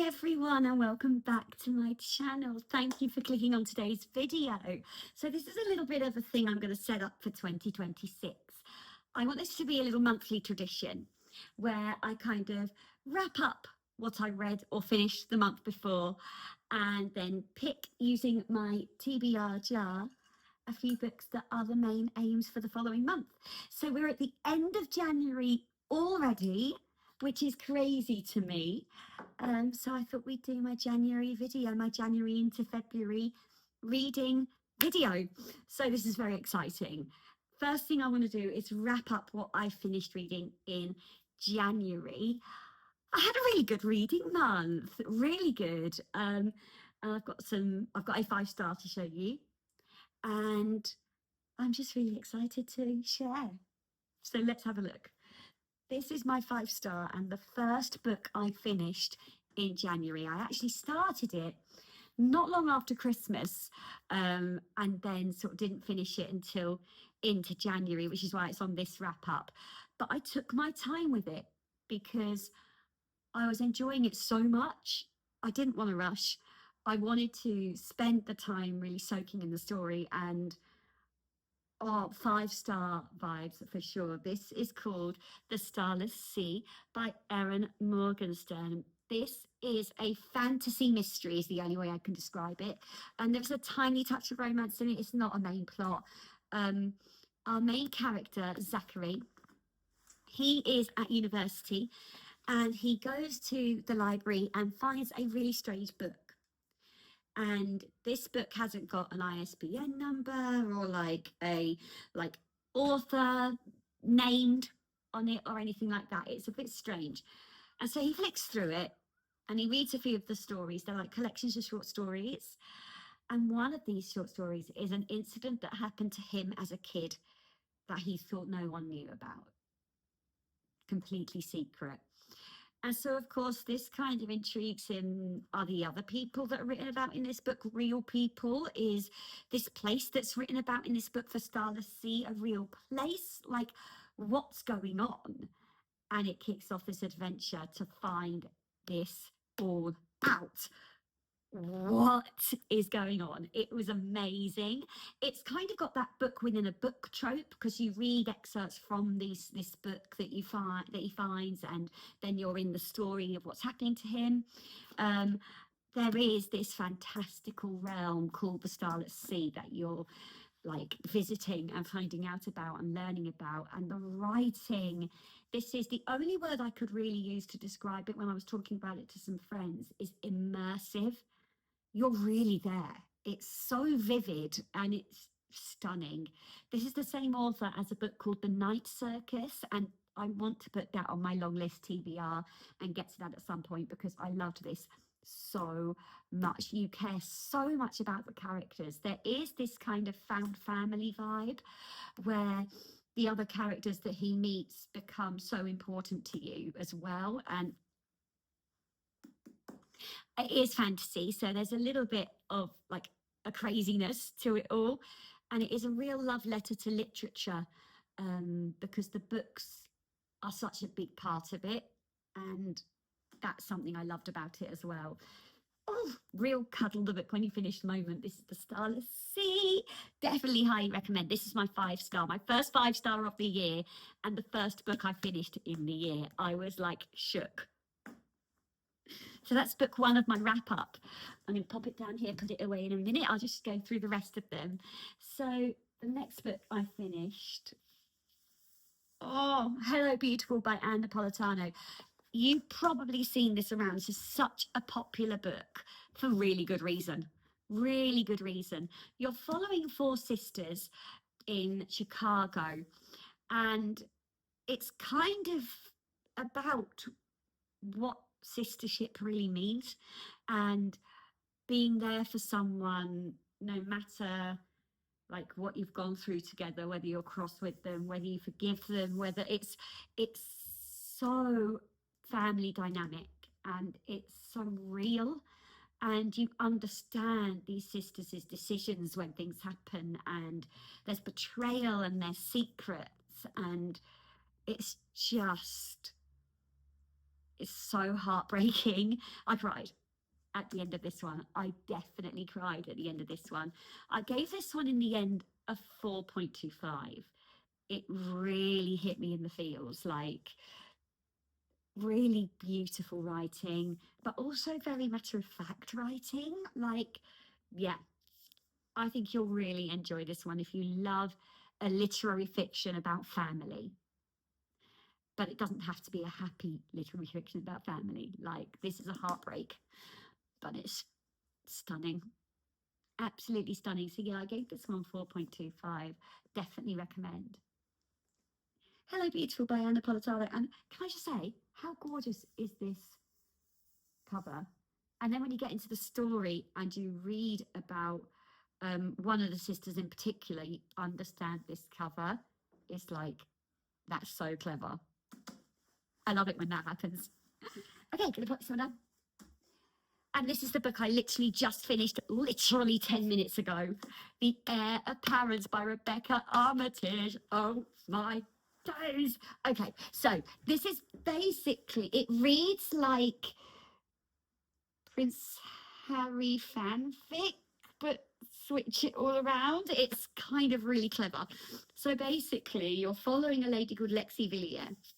everyone, and welcome back to my channel. Thank you for clicking on today's video. So this is a little bit of a thing I'm going to set up for 2026. I want this to be a little monthly tradition where I kind of wrap up what I read or finished the month before and then pick, using my TBR jar, a few books that are the main aims for the following month. So we're at the end of January already, which is crazy to me. So I thought we'd do my January video, my January into February reading video. So this is very exciting. First thing I want to do is wrap up what I finished reading in January. I had a really good reading month, really good. I've got a 5-star to show you, and I'm just really excited to share. So let's have a look. This is my 5-star and the first book I finished in January. I actually started it not long after Christmas, and then sort of didn't finish it until into January, which is why it's on this wrap up. But I took my time with it because I was enjoying it so much. I didn't want to rush. I wanted to spend the time really soaking in the story, and 5-star vibes for sure. This is called The Starless Sea by Erin Morgenstern. This is a fantasy mystery, is the only way I can describe it. And there's a tiny touch of romance in it. It's not a main plot. Our main character, Zachary, he is at university and he goes to the library and finds a really strange book. And this book hasn't got an ISBN number or like author named on it or anything like that. It's a bit strange. And so he flicks through it and he reads a few of the stories. They're like collections of short stories. And one of these short stories is an incident that happened to him as a kid that he thought no one knew about. Completely secret. And so, of course, this kind of intrigues him. Are the other people that are written about in this book real people? Is this place that's written about in this book, for Starless Sea, a real place? Like, what's going on? And it kicks off this adventure to find this all out. What is going on? It was amazing. It's kind of got that book within a book trope, because you read excerpts from this book that he finds, and then you're in the story of what's happening to him. There is this fantastical realm called the Starless Sea that you're like visiting and finding out about and learning about. And the writing, this is the only word I could really use to describe it when I was talking about it to some friends, is immersive. You're really there. It's so vivid and it's stunning. This is the same author as a book called The Night Circus, and I want to put that on my long list TBR and get to that at some point, because I loved this so much. You care so much about the characters. There is this kind of found family vibe where the other characters that he meets become so important to you as well. And it is fantasy, so there's a little bit of like a craziness to it all, and it is a real love letter to literature, because the books are such a big part of it, and that's something I loved about it as well. Oh, real cuddle the book when you finish moment. This is The Starless Sea. Definitely highly recommend. This is my 5-star, my first 5-star of the year, and the first book I finished in the year. I was like shook. So that's book one of my wrap up. I'm going to pop it down here, put it away in a minute. I'll just go through the rest of them. So the next book I finished, Hello Beautiful by Anne Napolitano. You've probably seen this around. This is such a popular book for really good reason. Really good reason. You're following 4 sisters in Chicago, and it's kind of about what sistership really means, and being there for someone no matter like what you've gone through together, whether you're cross with them, whether you forgive them, whether it's so family dynamic and it's so real, and you understand these sisters' decisions when things happen, and there's betrayal and there's secrets, and it's just It's so heartbreaking. I cried at the end of this one. I definitely cried at the end of this one. I gave this one in the end a 4.25. It really hit me in the feels, like really beautiful writing, but also very matter of fact writing. Like, yeah, I think you'll really enjoy this one if you love a literary fiction about family. But it doesn't have to be a happy literary fiction about family. Like, this is a heartbreak, but it's stunning. Absolutely stunning. So yeah, I gave this one 4.25. Definitely recommend. Hello Beautiful by Anna Politano. And can I just say, how gorgeous is this cover? And then when you get into the story and you read about one of the sisters in particular, you understand this cover. It's like, that's so clever. I love it when that happens. Okay, gonna put this one up. And this is the book I literally just finished, literally 10 minutes ago. The Heir Apparent by Rebecca Armitage. Oh my days. Okay, so this is basically, it reads like Prince Harry fanfic, but switch it all around. It's kind of really clever. So basically, you're following a lady called Lexi Villiers,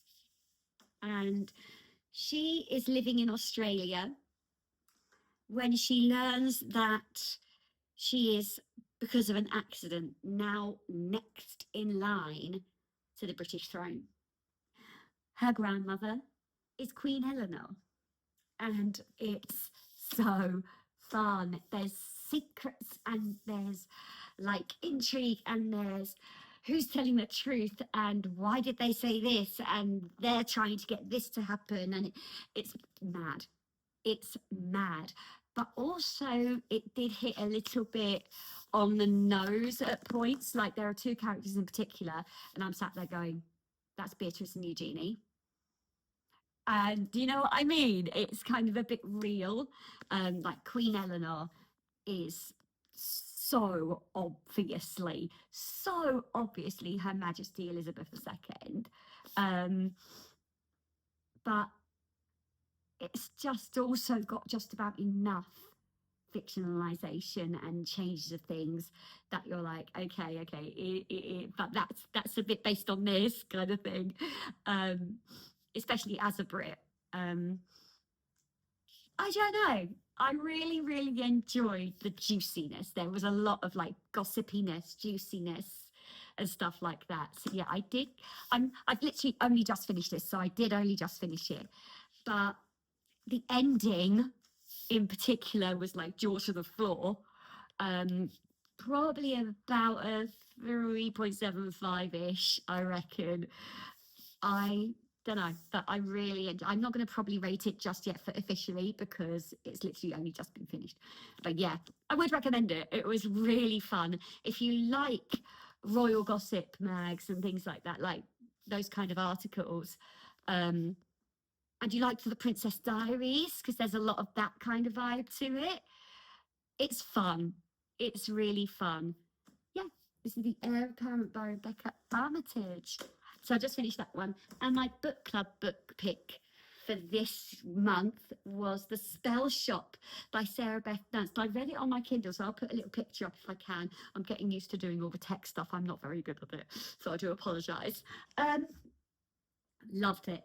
and she is living in Australia when she learns that she is, because of an accident, now next in line to the British throne. Her grandmother is Queen Eleanor, and it's so fun. There's secrets and there's like intrigue and there's who's telling the truth and why did they say this and they're trying to get this to happen, and it's mad. It's mad. But also it did hit a little bit on the nose at points. Like, there are two characters in particular, and I'm sat there going, that's Beatrice and Eugenie. And do you know what I mean? It's kind of a bit real. Like, Queen Eleanor is so obviously Her Majesty Elizabeth II. But it's just also got just about enough fictionalization and changes of things that you're like, okay, but that's a bit based on this kind of thing, especially as a Brit. I don't know. I really enjoyed the juiciness. There was a lot of like gossipiness, juiciness, and stuff like that. So yeah, I did. I've literally only just finished this, so I did only just finish it. But the ending, in particular, was like jaw to the floor. Probably about a 3.75 ish, I reckon. I don't know, but I really, I'm not going to probably rate it just yet for officially because it's literally only just been finished. But yeah, I would recommend it. It was really fun. If you like royal gossip mags and things like those kind of articles, and you like the Princess Diaries, because there's a lot of that kind of vibe to it, it's fun. It's really fun. Yeah, this is The Heir Apparent by Rebecca Armitage. So I just finished that one. And my book club book pick for this month was The Spell Shop by Sarah Beth Nance. I read it on my Kindle, so I'll put a little picture up if I can. I'm getting used to doing all the tech stuff. I'm not very good at it, so I do apologise. Loved it.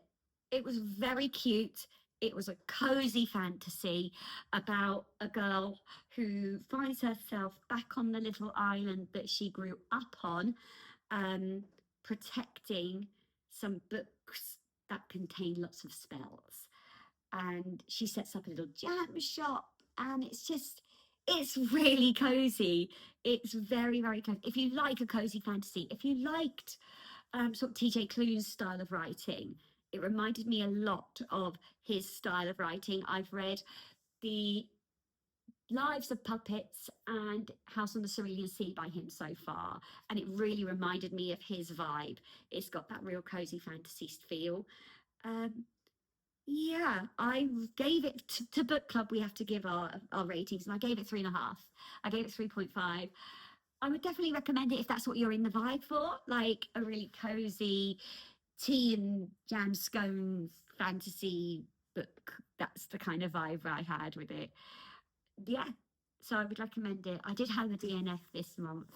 It was very cute. It was a cozy fantasy about a girl who finds herself back on the little island that she grew up on, protecting some books that contain lots of spells. And she sets up a little jam shop, and it's really cozy. It's very cozy. If you like a cozy fantasy, if you liked sort of TJ Klune's style of writing, it reminded me a lot of his style of writing. I've read the Lives of Puppets and House on the Cerulean Sea by him so far, and it really reminded me of his vibe. It's got that real cozy fantasy feel. Yeah, I gave it to book club. We have to give our ratings, and I gave it 3.5. I gave it 3.5. I would definitely recommend it if that's what you're in the vibe for, like a really cozy tea and jam scone fantasy book. That's the kind of vibe I had with it. Yeah, so I would recommend it. I did have a DNF this month.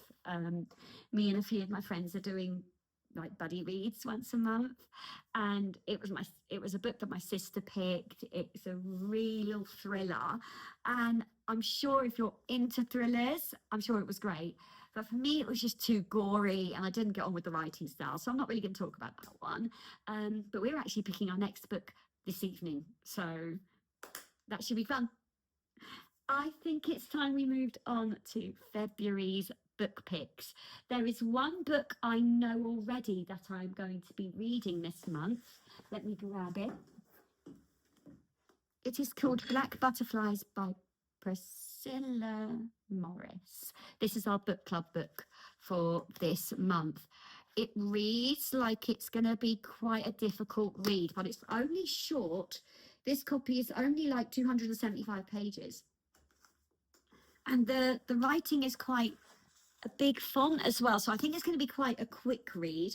Me and a few of my friends are doing like buddy reads once a month, and it was a book that my sister picked. It's a real thriller, and I'm sure if you're into thrillers, I'm sure it was great. But for me, it was just too gory, and I didn't get on with the writing style. So I'm not really going to talk about that one. But we're actually picking our next book this evening, so that should be fun. I think it's time we moved on to February's book picks. There is one book I know already that I'm going to be reading this month. Let me grab it. It is called Black Butterflies by Priscilla Morris. This is our book club book for this month. It reads like it's going to be quite a difficult read, but it's only short. This copy is only like 275 pages. And the writing is quite a big font as well. So I think it's going to be quite a quick read.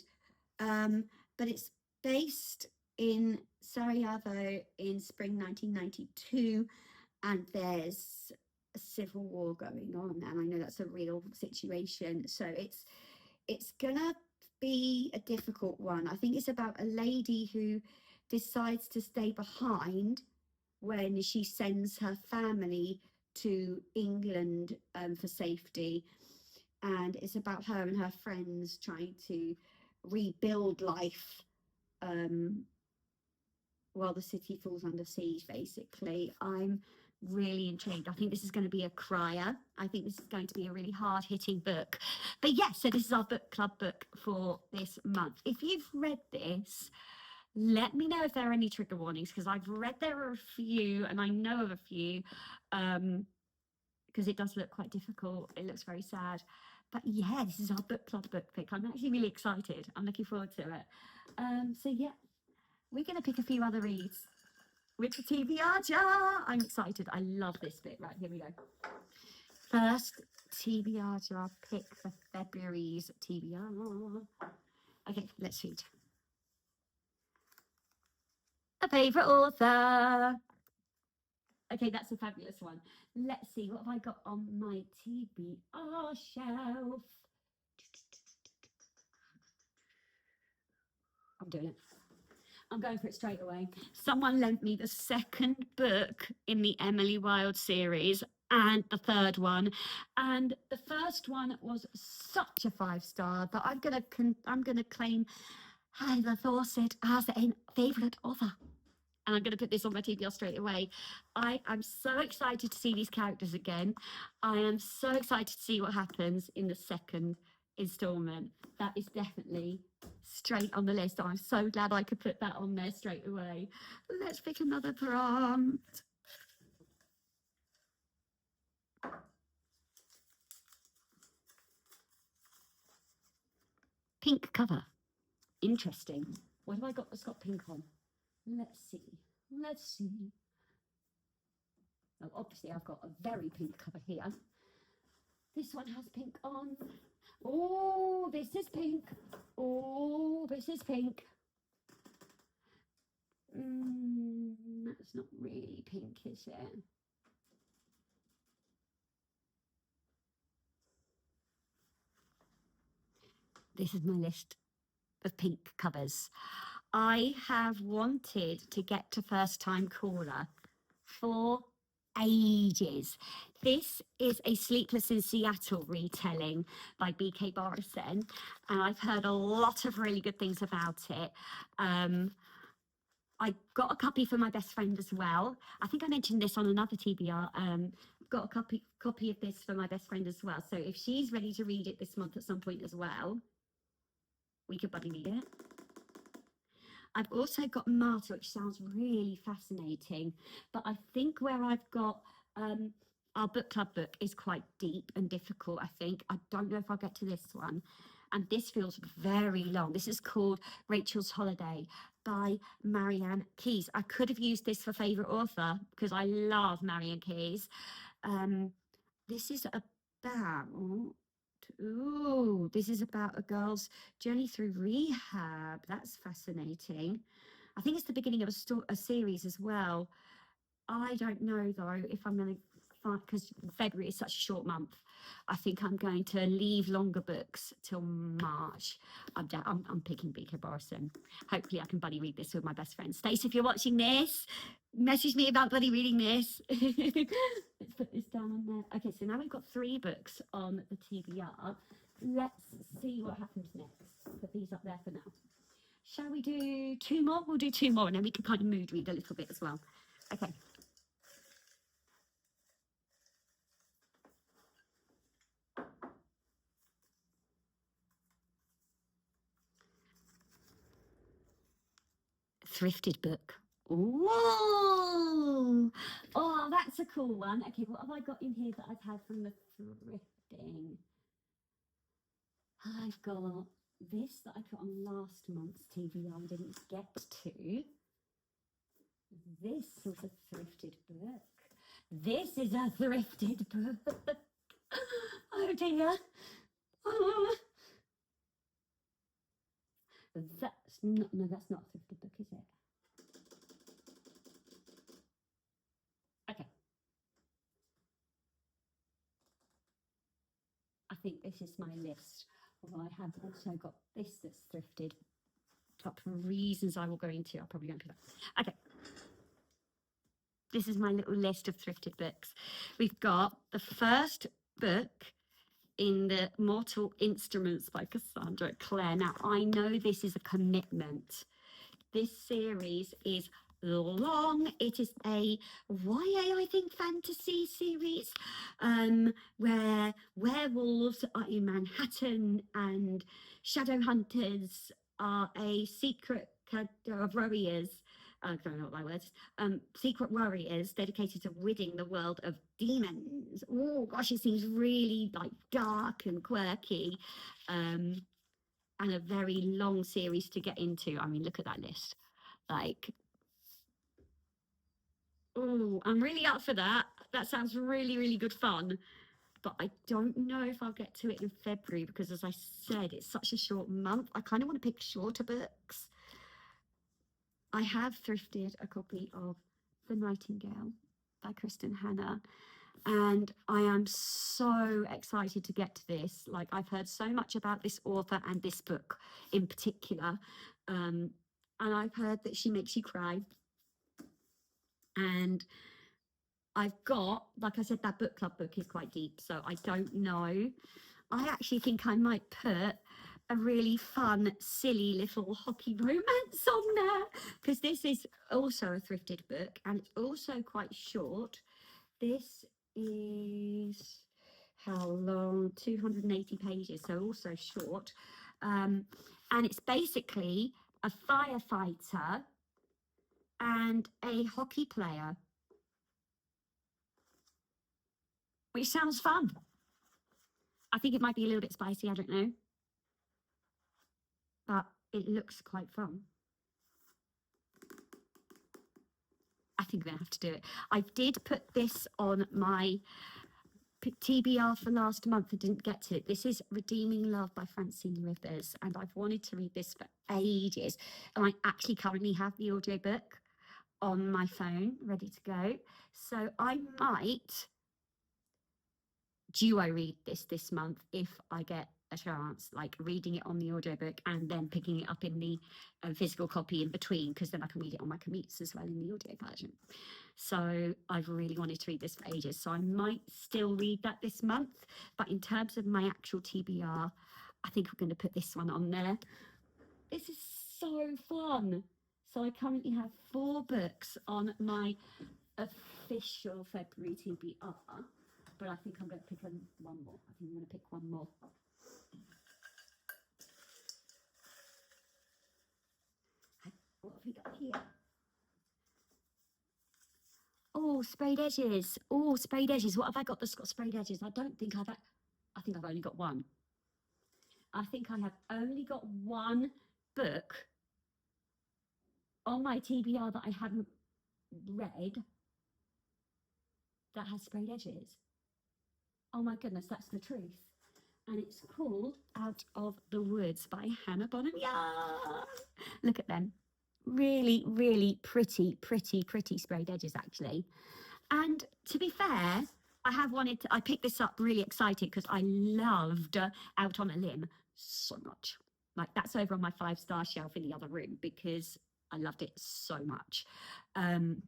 But it's based in Sarajevo in spring 1992. And there's a civil war going on. And I know that's a real situation. So it's going to be a difficult one. I think it's about a lady who decides to stay behind when she sends her family to England for safety. And it's about her and her friends trying to rebuild life while the city falls under siege, basically. I'm really intrigued. I think this is going to be a crier. I think this is going to be a really hard-hitting book. But yes, so this is our book club book for this month. If you've read this, let me know if there are any trigger warnings, because I've read there are a few, and I know of a few, because it does look quite difficult. It looks very sad. But yeah, this is our book club book pick. I'm actually really excited. I'm looking forward to it. So yeah, we're going to pick a few other reads with the TBR jar. I'm excited. I love this bit. Right, here we go. First TBR jar pick for February's TBR. Okay, let's read. A favourite author. Okay, that's a fabulous one. Let's see, what have I got on my TBR shelf? I'm doing it. I'm going for it straight away. Someone lent me the second book in the Emily Wilde series and the third one. And the first one was such a 5-star that I'm gonna claim Heather Fawcett as a favourite author. And I'm going to put this on my TBR straight away. I am so excited to see these characters again. I am so excited to see what happens in the second installment. That is definitely straight on the list. I'm so glad I could put that on there straight away. Let's pick another prompt. Pink cover. Interesting. What have I got that's got pink on? Let's see. Let's see. Oh, obviously, I've got a very pink cover here. This one has pink on. Oh, this is pink. Oh, this is pink. That's not really pink, is it? This is my list of pink covers. I have wanted to get to First Time Caller for ages. This is a Sleepless in Seattle retelling by B.K. Borison, and I've heard a lot of really good things about it. I got a copy for my best friend as well. I think I mentioned this on another TBR. Got a copy of this for my best friend as well. So if she's ready to read it this month at some point as well, we could buddy read it. I've also got Marta, which sounds really fascinating. But I think where I've got our book club book is quite deep and difficult, I think. I don't know if I'll get to this one. And this feels very long. This is called Rachel's Holiday by Marianne Keyes. I could have used this for favourite author because I love Marianne Keyes. This is about... Ooh, this is about a girl's journey through rehab. That's fascinating. I think it's the beginning of a series as well. I don't know though if I'm going to find, because February is such a short month. I think I'm going to leave longer books till March. I'm picking B.K. Barson. Hopefully I can buddy read this with my best friend. Stacey, if you're watching this, message me about buddy reading this. Let's put this down on there. Okay, so now we've got 3 books on the TBR. Let's see what happens next. Put these up there for now. Shall we do 2 more? We'll do 2 more and then we can kind of mood read a little bit as well. Okay. Thrifted book. Whoa! Oh, that's a cool one. Okay, what have I got in here that I've had from the thrifting? I've got this that I put on last month's TBR I didn't get to. This is a thrifted book. This is a thrifted book. Oh dear. Oh. That's not, no, that's not a thrifted book, is it? Okay. I think this is my list. Although I have also got this that's thrifted. Top reasons I will go into. I'll probably go into that. Okay. This is my little list of thrifted books. We've got the first book in the Mortal Instruments by Cassandra Clare. Now, I know this is a commitment. This series is long. It is a YA, I think, fantasy series where werewolves are in Manhattan and shadow hunters are a secret of warriors. I don't know what my words. Secret warriors dedicated to ridding the world of demons. Oh gosh, it seems really like dark and quirky. And a very long series to get into. I mean, look at that list. Like, oh, I'm really up for that. That sounds really, really good fun. But I don't know if I'll get to it in February because, as I said, it's such a short month. I kind of want to pick shorter books. I have thrifted a copy of The Nightingale by Kristen Hanna. And I am so excited to get to this. Like, I've heard so much about this author and this book in particular. And I've heard that she makes you cry. And I've got, like I said, that book club book is quite deep. So I don't know. I actually think I might put a really fun, silly little hockey romance on there. Because this is also a thrifted book. And it's also quite short. This is how long? 280 pages, so also short. And it's basically a firefighter and a hockey player, which sounds fun. I think it might be a little bit spicy, I don't know. But it looks quite fun. I think I'm going to have to do it. I did put this on my TBR for last month. I didn't get to it. This is Redeeming Love by Francine Rivers, and I've wanted to read this for ages. And I actually currently have the audiobook on my phone ready to go. So I might duo read this month if I get a chance, like reading it on the audiobook and then picking it up in the physical copy in between, because then I can read it on my commutes as well in the audio version. So I've really wanted to read this for ages. So I might still read that this month. But in terms of my actual TBR, I think we're going to put this one on there. This is so fun. So I currently have 4 books on my official February TBR. But I think I'm going to pick one more. I think I'm going to pick one more. What have we got here? Oh, sprayed edges. Oh, sprayed edges. What have I got that's got sprayed edges? I don't think I've... I think I've only got one. I think I have only got one book on my TBR that I haven't read that has sprayed edges. Oh my goodness, that's the truth. And it's called Out of the Woods by Hannah Bonham Young. Look at them. really, really pretty, pretty sprayed edges actually. And to be fair, I picked this up really excited because I loved Out on a Limb so much. Like that's over on my 5-star shelf in the other room because I loved it so much. Um,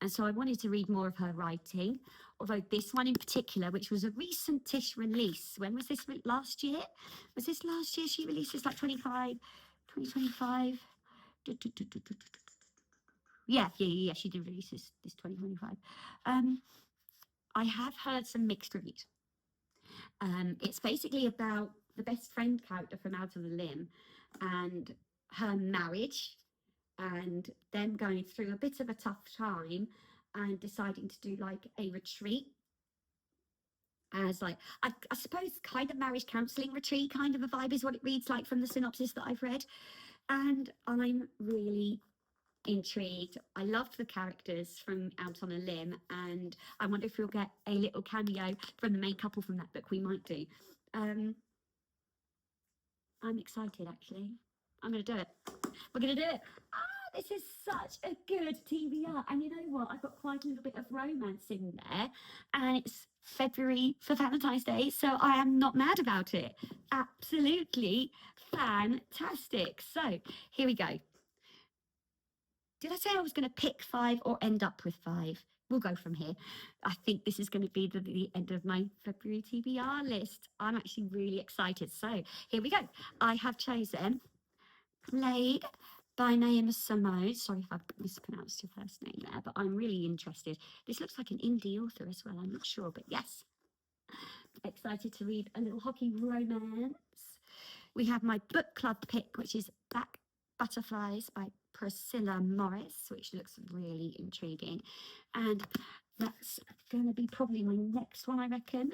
and so I wanted to read more of her writing, although this one in particular, which was a recent-ish release. When was this? Last year? Was this last year she released this, like 2025? Yeah, she did release this 2025. I have heard some mixed reviews. It's basically about the best friend character from Out of the Limb and her marriage and them going through a bit of a tough time and deciding to do like a retreat as like I suppose kind of marriage counselling retreat kind of a vibe is what it reads like from the synopsis that I've read. And I'm really intrigued. I loved the characters from Out on a Limb, and I wonder if we'll get a little cameo from the main couple from that book. We might do. I'm excited actually. I'm gonna do it. We're gonna do it. This is such a good TBR. And you know what? I've got quite a little bit of romance in there. And it's February for Valentine's Day, so I am not mad about it. Absolutely fantastic. So here we go. Did I say I was going to pick 5 or end up with 5? We'll go from here. I think this is going to be the end of my February TBR list. I'm actually really excited. So here we go. I have chosen Plague by Naima Samod. Sorry if I've mispronounced your first name there, but I'm really interested. This looks like an indie author as well. I'm not sure, but yes. Excited to read a little hockey romance. We have my book club pick, which is Black Butterflies by Priscilla Morris, which looks really intriguing. And that's going to be probably my next one, I reckon,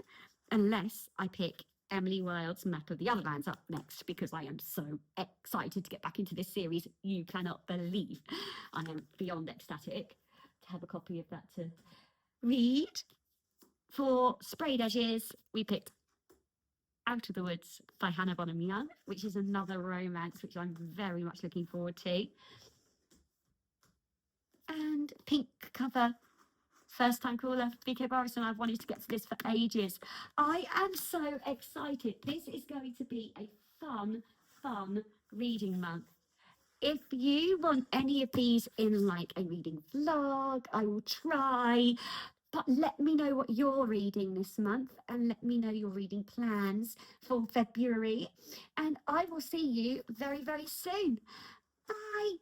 unless I pick Emily Wilde's Map of the Other Lands up next, because I am so excited to get back into this series. You cannot believe. I am beyond ecstatic to have a copy of that to read. For sprayed edges, we picked Out of the Woods by Hannah Bonham Young, which is another romance which I'm very much looking forward to. And pink cover, first time caller, BK Morrison. I've wanted to get to this for ages. I am so excited. This is going to be a fun reading month. If you want any of these in like a reading vlog, I will try. But let me know what you're reading this month and let me know your reading plans for February. And I will see you very, very soon. Bye.